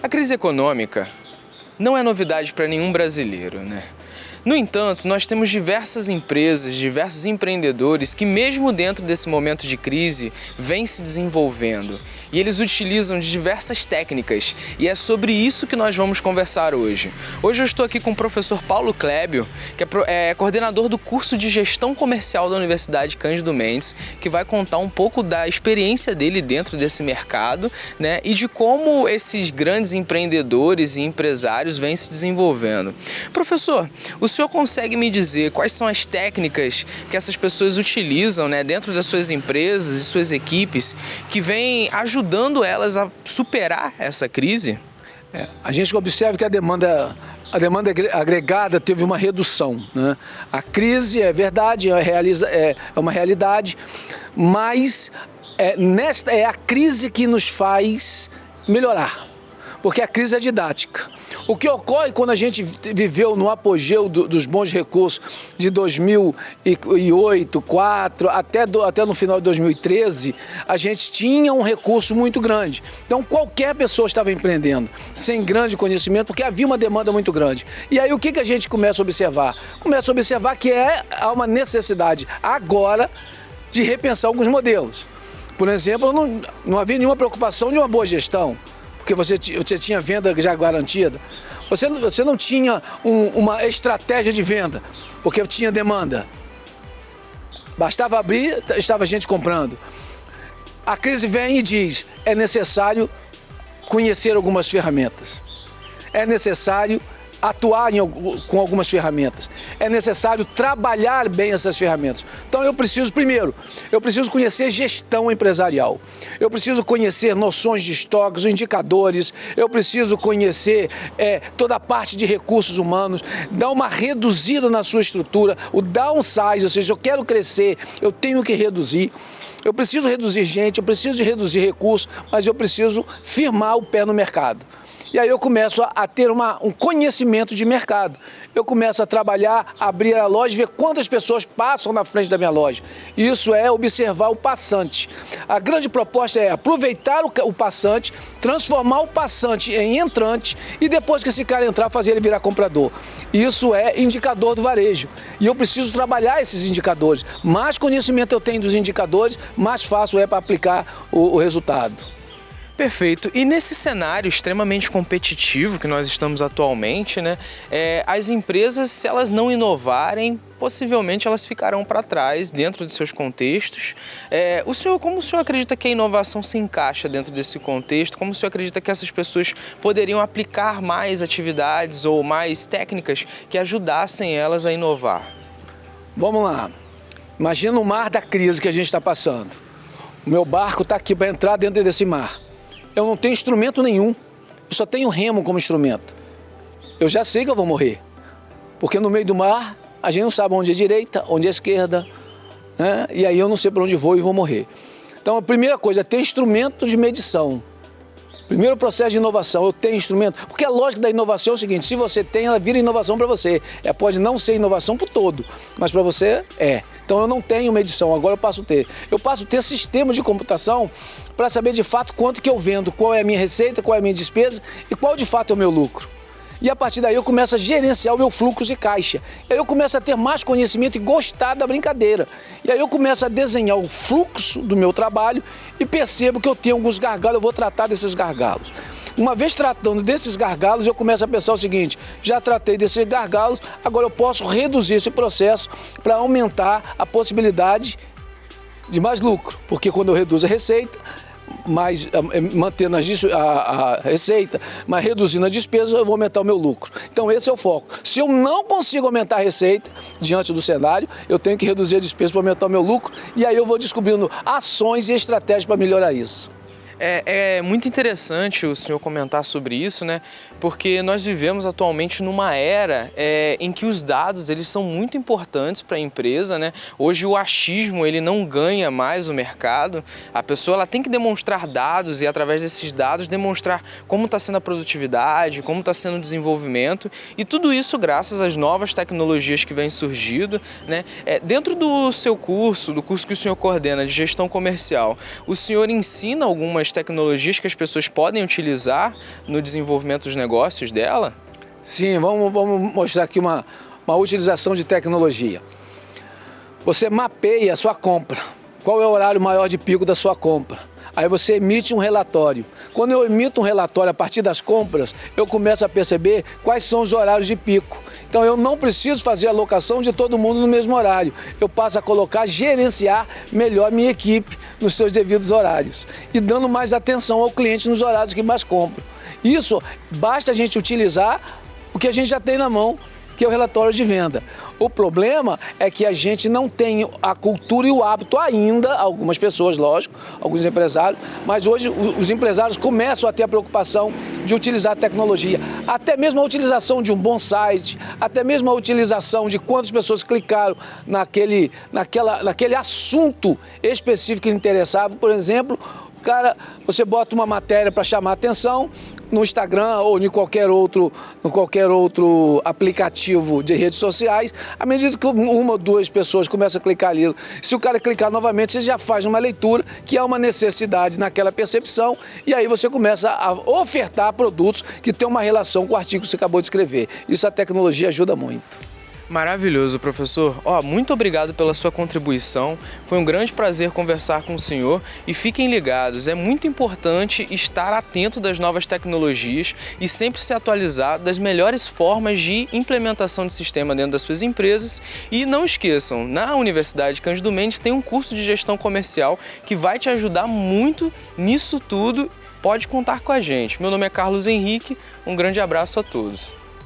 A crise econômica não é novidade para nenhum brasileiro, né? No entanto, nós temos diversas empresas, diversos empreendedores que mesmo dentro desse momento de crise, vêm se desenvolvendo. E eles utilizam de diversas técnicas. E é sobre isso que nós vamos conversar hoje. Hoje eu estou aqui com o professor Paulo Clébio, que é coordenador do curso de Gestão Comercial da Universidade Cândido Mendes, que vai contar um pouco da experiência dele dentro desse mercado, né, e de como esses grandes empreendedores e empresários vêm se desenvolvendo. Professor, o senhor consegue me dizer quais são as técnicas que essas pessoas utilizam, né, dentro das suas empresas e suas equipes que vêm ajudando elas a superar essa crise? A gente observa que a demanda agregada teve uma redução, né? A crise é verdade, é uma realidade, mas é a crise que nos faz melhorar. Porque a crise é didática. O que ocorre quando a gente viveu no apogeu dos bons recursos de 2008, 2004, até no final de 2013, a gente tinha um recurso muito grande. Então qualquer pessoa estava empreendendo, sem grande conhecimento, porque havia uma demanda muito grande. E aí o que a gente começa a observar? Começa a observar que há uma necessidade agora de repensar alguns modelos. Por exemplo, não havia nenhuma preocupação de uma boa gestão, porque você tinha venda já garantida. Você não tinha uma estratégia de venda, porque tinha demanda. Bastava abrir, estava gente comprando. A crise vem e diz, é necessário conhecer algumas ferramentas. É necessário atuar com algumas ferramentas. É necessário trabalhar bem essas ferramentas. Então primeiro, eu preciso conhecer gestão empresarial. Eu preciso conhecer noções de estoques, indicadores. Eu preciso conhecer toda a parte de recursos humanos, dar uma reduzida na sua estrutura, o downsize, ou seja, eu quero crescer, eu tenho que reduzir. Eu preciso reduzir gente, eu preciso de reduzir recursos, mas eu preciso firmar o pé no mercado. E aí eu começo a ter um conhecimento de mercado. Eu começo a trabalhar, abrir a loja, ver quantas pessoas passam na frente da minha loja. Isso é observar o passante. A grande proposta é aproveitar o passante, transformar o passante em entrante e depois que esse cara entrar, fazer ele virar comprador. Isso é indicador do varejo. E eu preciso trabalhar esses indicadores. Mais conhecimento eu tenho dos indicadores, mais fácil é para aplicar o resultado. Perfeito. E nesse cenário extremamente competitivo que nós estamos atualmente, né, as empresas, se elas não inovarem, possivelmente elas ficarão para trás dentro de seus contextos. Como o senhor acredita que a inovação se encaixa dentro desse contexto? Como o senhor acredita que essas pessoas poderiam aplicar mais atividades ou mais técnicas que ajudassem elas a inovar? Vamos lá. Imagina o mar da crise que a gente está passando. O meu barco está aqui para entrar dentro desse mar. Eu não tenho instrumento nenhum, eu só tenho remo como instrumento. Eu já sei que eu vou morrer, porque no meio do mar a gente não sabe onde é direita, onde é esquerda, né? E aí eu não sei para onde vou e vou morrer. Então a primeira coisa é ter instrumento de medição. Primeiro processo de inovação, eu tenho instrumento, porque a lógica da inovação é o seguinte, se você tem, ela vira inovação para você. Pode não ser inovação para o todo, mas para você é. Então eu não tenho medição, agora eu passo a ter. Eu passo a ter sistema de computação para saber de fato quanto que eu vendo, qual é a minha receita, qual é a minha despesa e qual de fato é o meu lucro. E a partir daí eu começo a gerenciar o meu fluxo de caixa. E aí eu começo a ter mais conhecimento e gostar da brincadeira. E aí eu começo a desenhar o fluxo do meu trabalho e percebo que eu tenho alguns gargalos, eu vou tratar desses gargalos. Uma vez tratando desses gargalos, eu começo a pensar o seguinte, já tratei desses gargalos, agora eu posso reduzir esse processo para aumentar a possibilidade de mais lucro. Porque quando eu reduzo a receita, mantendo a receita, mas reduzindo a despesa, eu vou aumentar o meu lucro. Então esse é o foco. Se eu não consigo aumentar a receita diante do cenário, eu tenho que reduzir a despesa para aumentar o meu lucro e aí eu vou descobrindo ações e estratégias para melhorar isso. É muito interessante o senhor comentar sobre isso, né? Porque nós vivemos atualmente numa era em que os dados eles são muito importantes para a empresa, né? Hoje o achismo ele não ganha mais o mercado. A pessoa ela tem que demonstrar dados e através desses dados demonstrar como está sendo a produtividade, como está sendo o desenvolvimento e tudo isso graças às novas tecnologias que vêm surgindo, né? Dentro do seu curso, do curso que o senhor coordena de gestão comercial, o senhor ensina algumas das tecnologias que as pessoas podem utilizar no desenvolvimento dos negócios dela? Sim, vamos mostrar aqui uma utilização de tecnologia. Você mapeia a sua compra. Qual é o horário maior de pico da sua compra? Aí você emite um relatório. Quando eu emito um relatório a partir das compras, eu começo a perceber quais são os horários de pico. Então eu não preciso fazer a alocação de todo mundo no mesmo horário. Eu passo a gerenciar melhor minha equipe nos seus devidos horários. E dando mais atenção ao cliente nos horários que mais compram. Isso, basta a gente utilizar o que a gente já tem na mão, que é o relatório de venda. O problema é que a gente não tem a cultura e o hábito ainda, algumas pessoas, lógico, alguns empresários, mas hoje os empresários começam a ter a preocupação de utilizar a tecnologia. Até mesmo a utilização de um bom site, até mesmo a utilização de quantas pessoas clicaram naquele assunto específico que lhe interessava. Por exemplo, você bota uma matéria para chamar a atenção no Instagram ou em qualquer outro aplicativo de redes sociais. À medida que uma ou duas pessoas começam a clicar ali, se o cara clicar novamente, você já faz uma leitura que é uma necessidade naquela percepção, e aí você começa a ofertar produtos que têm uma relação com o artigo que você acabou de escrever. Isso a tecnologia ajuda muito. Maravilhoso, professor. Muito obrigado pela sua contribuição. Foi um grande prazer conversar com o senhor e fiquem ligados, é muito importante estar atento das novas tecnologias e sempre se atualizar das melhores formas de implementação de sistema dentro das suas empresas. E não esqueçam, na Universidade Cândido Mendes tem um curso de gestão comercial que vai te ajudar muito nisso tudo. Pode contar com a gente. Meu nome é Carlos Henrique, um grande abraço a todos.